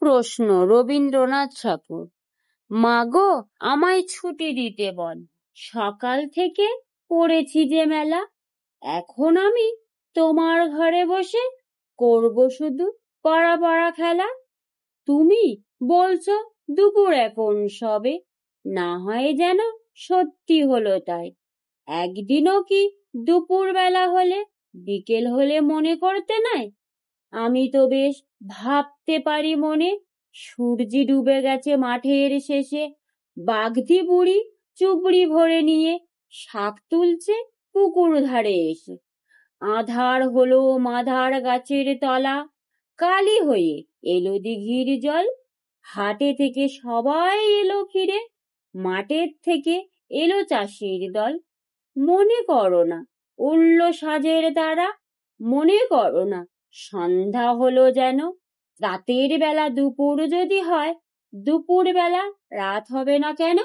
প্রশ্ন। রবীন্দ্রনাথ ঠাকুর। মাগো, আমায় ছুটি দিতে বল, সকাল থেকে পড়েছি যে মেলা। এখন আমি তোমার ঘরে বসে করব শুধু পড়া পড়া খেলা। তুমি বলছো দুপুর এখন সবে, না হয় যেন সত্যি হলো তাই। একদিনও কি দুপুর বেলা হলে বিকেল হলে মনে করতে নাই? আমি তো বেশ ভাবতে পারি মনে, সূর্যি ডুবে গেছে মাঠের শেষে, বাগদি বুড়ি চুবড়ি ভরে নিয়ে শাক তুলছে পুকুর ধারে এসে। আঁধার হলো মাদার গাছের তলা, কালি হয়ে এলো দিঘির জল। হাটে থেকে সবাই এলো ফিরে, মাঠের থেকে এলো চাষির দল। মনে করো না উড়ল সাজের দ্বারা, মনে করো না সন্ধ্যা হলো যেন। রাতের বেলা দুপুর যদি হয়, দুপুর বেলা রাত হবে না কেন?